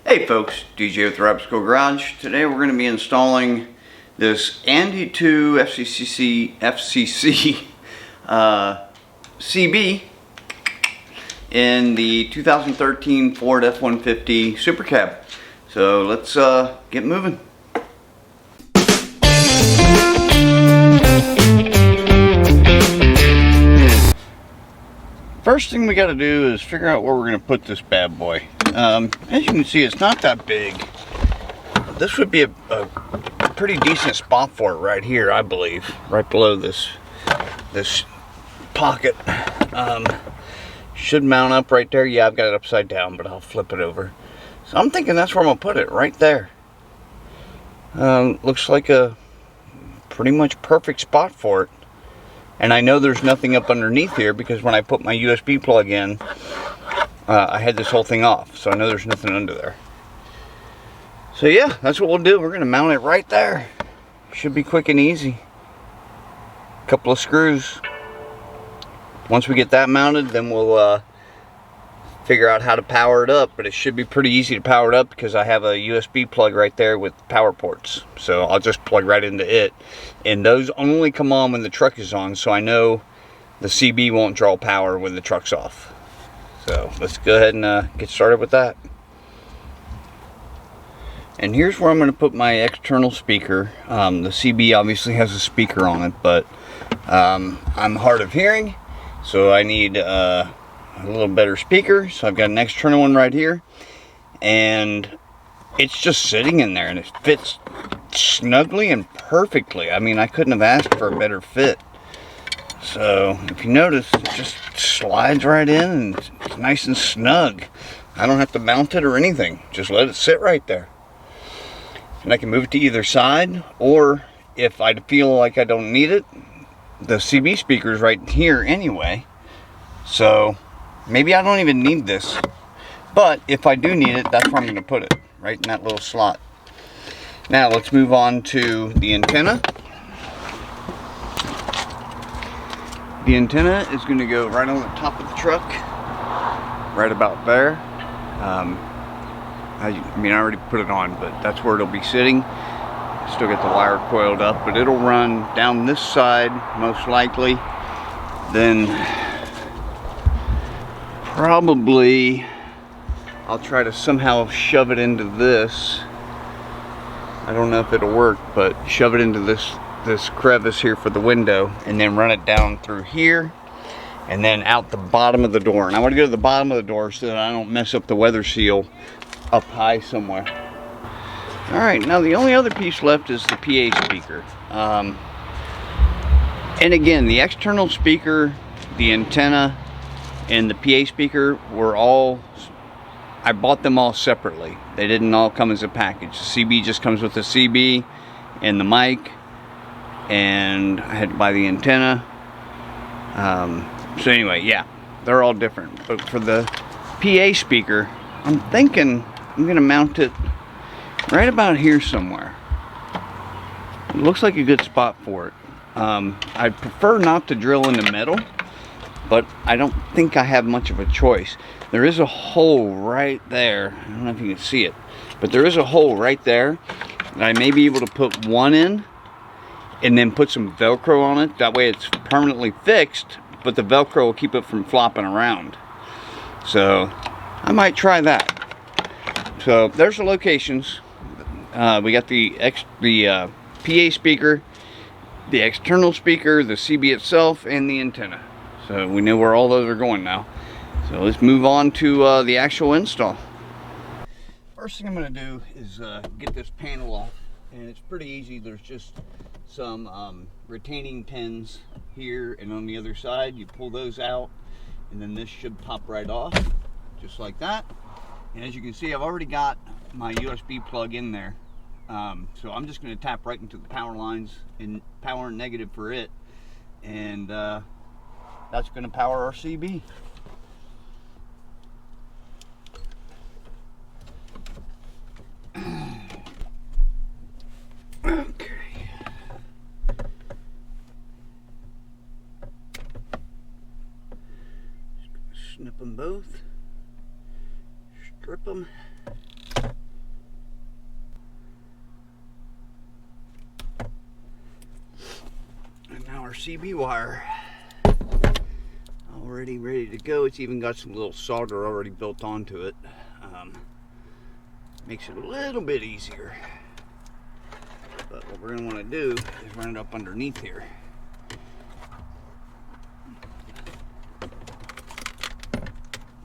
Hey folks, DJ with the Rabbit School Garage. Today we're going to be installing this Untitled FCC CB in the 2013 Ford F150 Supercab. So let's get moving. First thing we got to do is figure out where we're going to put this bad boy. As you can see, it's not that big. This would be a pretty decent spot for it right here, I believe, right below this pocket. Should mount up right there. Yeah, I've got it upside down, but I'll flip it over. So I'm thinking that's where I'm gonna put it, right there. Looks like a pretty much perfect spot for it. And I know there's nothing up underneath here because when I put my USB plug in, I had this whole thing off, so I know there's nothing under there. So yeah, that's what we'll do. We're gonna mount it right there. Should be quick and easy. Couple of screws. Once we get that mounted, then we'll figure out how to power it up, but it should be pretty easy to power it up because I have a USB plug right there with power ports. So I'll just plug right into it. And those only come on when the truck is on, so I know the CB won't draw power when the truck's off. So let's go ahead and get started with that. And here's where I'm going to put my external speaker. The CB obviously has a speaker on it, but I'm hard of hearing, so I need a little better speaker. So I've got an external one right here, and it's just sitting in there, and it fits snugly and perfectly. I mean, I couldn't have asked for a better fit. So if you notice, it just slides right in and it's nice and snug. I don't have to mount it or anything. Just let it sit right there. And I can move it to either side, or if I feel like I don't need it, the CB speaker is right here anyway. So maybe I don't even need this. But if I do need it, that's where I'm going to put it, right in that little slot. Now let's move on to the antenna. The antenna is going to go right on the top of the truck, right about there. I already put it on, but that's where it'll be sitting. Still got the wire coiled up, but it'll run down this side most likely. Then probably I'll try to somehow shove it into this. I don't know if it'll work, but shove it into this crevice here for the window, and then run it down through here and then out the bottom of the door. And I want to go to the bottom of the door so that I don't mess up the weather seal up high somewhere. Alright, now the only other piece left is the PA speaker. And again, the external speaker, the antenna, and the PA speaker were all, I bought them all separately. They didn't all come as a package. The CB just comes with the CB and the mic, and I had to buy the antenna. So anyway, yeah, they're all different. But for the PA speaker, I'm thinking I'm going to mount it right about here somewhere. It looks like a good spot for it. I prefer not to drill into metal, but I don't think I have much of a choice. There is a hole right there. I don't know if you can see it, but there is a hole right there that I may be able to put one in and then put some Velcro on it. That way it's permanently fixed, but the Velcro will keep it from flopping around. So I might try that. So there's the locations. We got the PA speaker, the external speaker, the CB itself, and the antenna. So we know where all those are going now. So let's move on to the actual install. First thing I'm going to do is get this panel off, and it's pretty easy. There's just some retaining pins here and on the other side. You pull those out, and then this should pop right off, just like that. And as you can see, I've already got my USB plug in there. So I'm just going to tap right into the power lines and power and negative for it, and that's going to power our CB. Okay. Snip them both, strip them, our CB wire already ready to go. It's even got some little solder already built onto it. Makes it a little bit easier. But what we're going to want to do is run it up underneath here.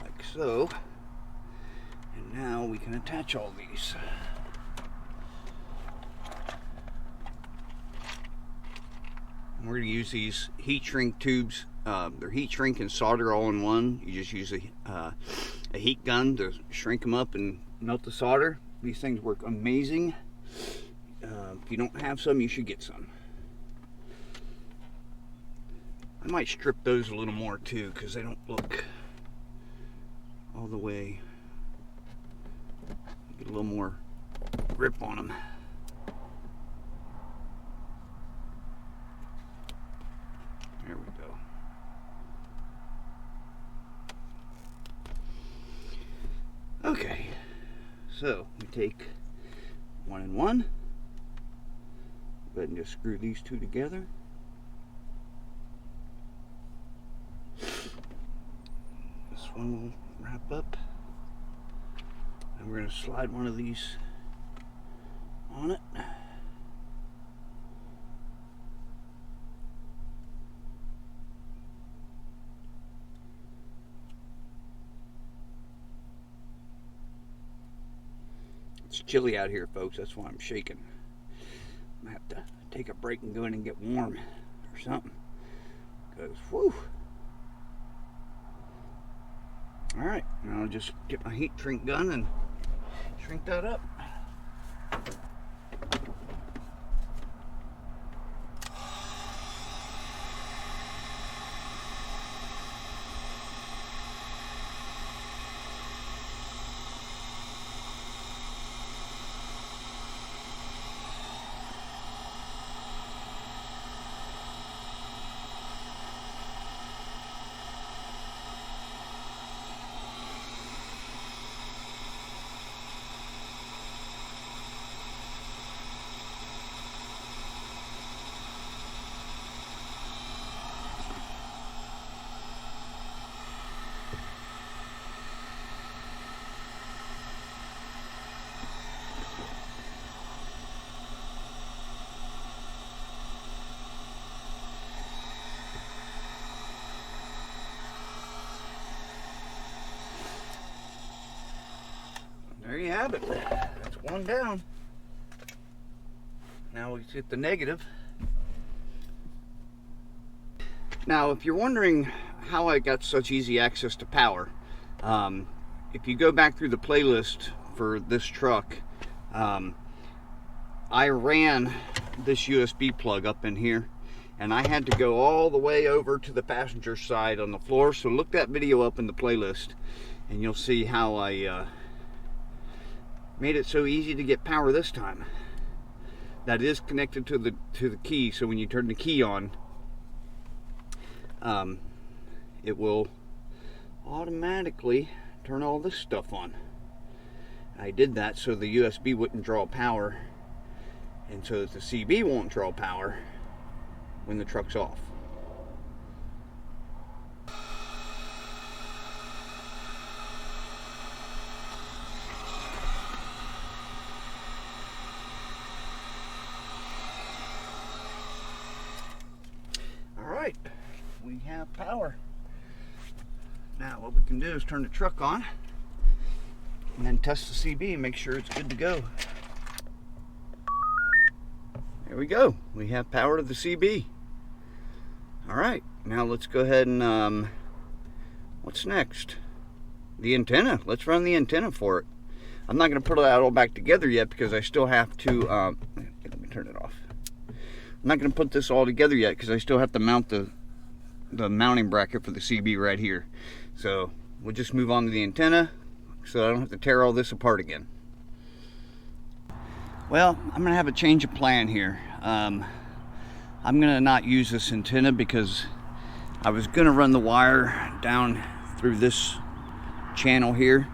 Like so. And now we can attach all these. And we're going to use these heat shrink tubes. They're heat shrink and solder all in one. You just use a heat gun to shrink them up and melt the solder. These things work amazing. If you don't have some, you should get some. I might strip those a little more too, because they don't look all the way. Get a little more grip on them. There we go. Okay, so we take 1 and 1. Go ahead and just screw these two together. This one will wrap up. And we're going to slide one of these on it. It's chilly out here, folks. That's why I'm shaking. I'm going to have to take a break and go in and get warm or something. Because, whew. Alright, now I'll just get my heat shrink gun and shrink that up. There you have it. That's one down. Now we hit the negative. Now, if you're wondering how I got such easy access to power, if you go back through the playlist for this truck, I ran this USB plug up in here, and I had to go all the way over to the passenger side on the floor. So look that video up in the playlist, and you'll see how I made it so easy to get power this time. That is connected to the key, so when you turn the key on, it will automatically turn all this stuff on. I did that so the USB wouldn't draw power, and so that the CB won't draw power when the truck's off. Alright, we have power. Now what we can do is turn the truck on and then test the CB and make sure it's good to go. There we go. We have power to the CB. Alright, now let's go ahead and what's next? The antenna. Let's run the antenna for it. I'm not going to put that all back together yet because I still have to let me turn it off. I'm not going to put this all together yet because I still have to mount the mounting bracket for the CB right here. So we'll just move on to the antenna so I don't have to tear all this apart again. Well, I'm going to have a change of plan here. I'm going to not use this antenna because I was going to run the wire down through this channel here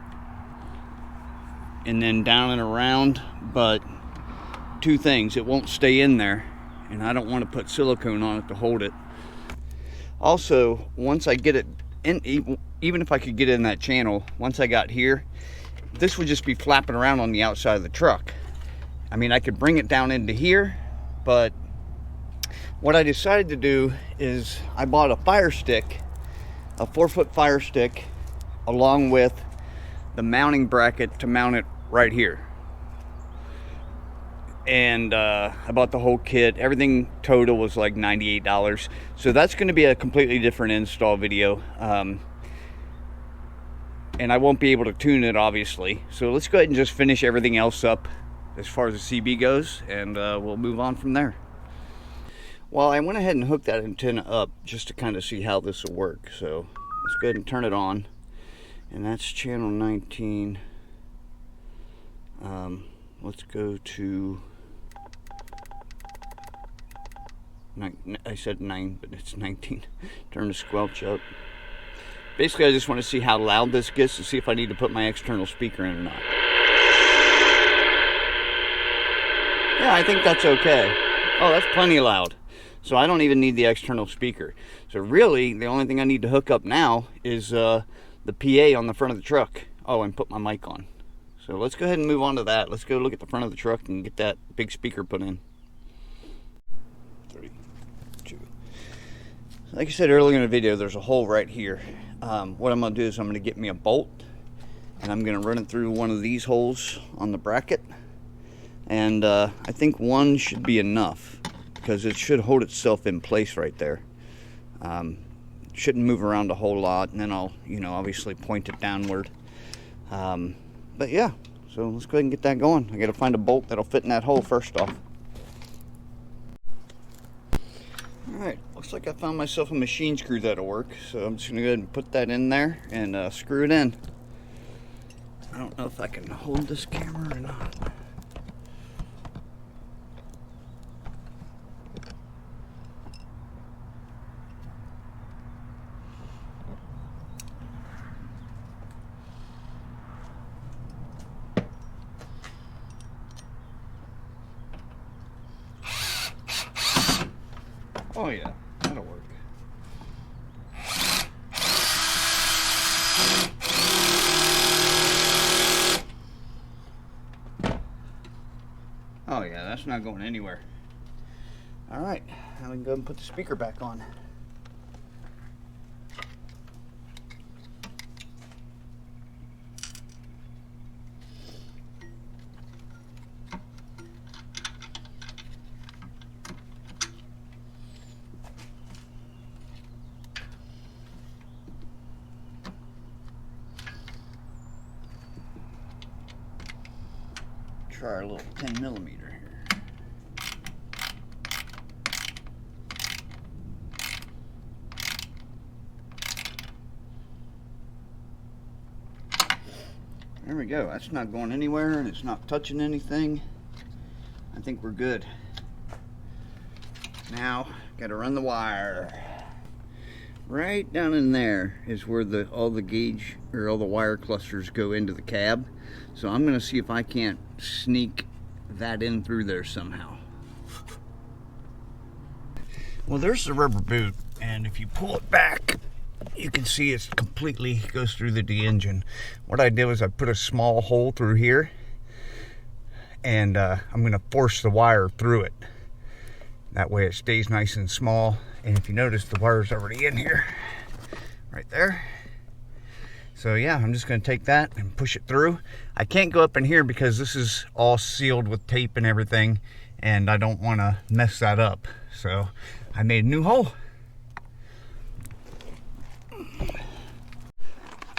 and then down and around, but two things: it won't stay in there, and I don't want to put silicone on it to hold it. Also, once I get it in, even if I could get it in that channel, once I got here, this would just be flapping around on the outside of the truck. I mean, I could bring it down into here, but what I decided to do is I bought a fire stick, a 4-foot fire stick, along with the mounting bracket to mount it right here. And I bought the whole kit. Everything total was like $98. So that's going to be a completely different install video. And I won't be able to tune it, obviously. So let's go ahead and just finish everything else up as far as the CB goes, and we'll move on from there. Well, I went ahead and hooked that antenna up just to kind of see how this will work. So let's go ahead and turn it on. And that's channel 19. Let's go to... I said 9, but it's 19. Turn the squelch up. Basically, I just want to see how loud this gets to see if I need to put my external speaker in or not. Yeah, I think that's okay. Oh, that's plenty loud. So I don't even need the external speaker. So really, the only thing I need to hook up now is the PA on the front of the truck. Oh, and put my mic on. So let's go ahead and move on to that. Let's go look at the front of the truck and get that big speaker put in. 3, 2. Like I said earlier in the video, there's a hole right here. What I'm going to do is I'm going to get me a bolt, and I'm going to run it through one of these holes on the bracket. And I think one should be enough, because it should hold itself in place right there. Shouldn't move around a whole lot, and then I'll, obviously point it downward. But yeah, so let's go ahead and get that going. I got to find a bolt that'll fit in that hole first off. Alright, looks like I found myself a machine screw that'll work, so I'm just going to go ahead and put that in there and screw it in. I don't know if I can hold this camera or not. Oh yeah, that'll work. Oh yeah, that's not going anywhere. Alright, now we can go and put the speaker back on. Try our little 10mm here. There we go. That's not going anywhere, and it's not touching anything. I think we're good. Now, got to run the wire. Right down in there is where all the gauge or all the wire clusters go into the cab. So I'm going to see if I can't sneak that in through there somehow. Well, there's the rubber boot, and if you pull it back, you can see it completely goes through the engine. What I did was I put a small hole through here, and I'm going to force the wire through it. That way it stays nice and small. And if you notice, the wire's already in here, right there. So yeah, I'm just going to take that and push it through. I can't go up in here because this is all sealed with tape and everything, and I don't want to mess that up. So I made a new hole.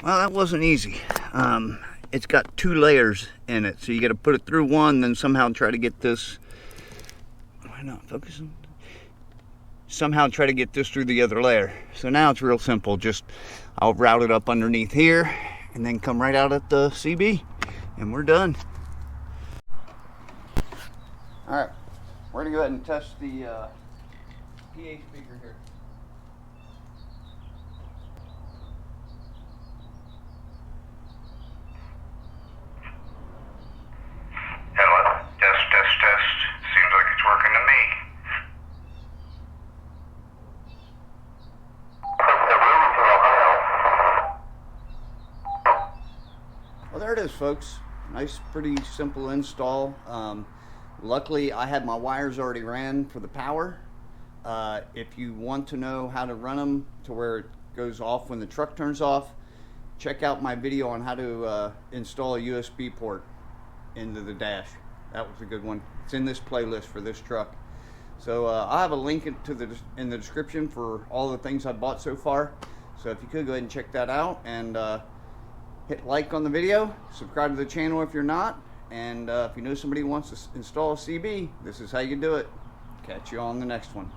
Well, that wasn't easy. It's got 2 layers in it, so you got to put it through one, then somehow try to get this. Why not focusing? Somehow try to get this through the other layer. So now it's real simple. Just I'll route it up underneath here and then come right out at the CB, and we're done. All right, we're gonna go ahead and test the PA speaker here. Hello, test, test, test. Seems like it's working to me. it is, folks. Nice, pretty simple install. Luckily, I had my wires already ran for the power. If you want to know how to run them to where it goes off when the truck turns off, check out my video on how to install a USB port into the dash. That was a good one. It's in this playlist for this truck. So I'll have a link in the description for all the things I bought so far. So if you could go ahead and check that out, and hit like on the video, subscribe to the channel if you're not, and if you know somebody who wants to install a CB, this is how you do it. Catch you on the next one.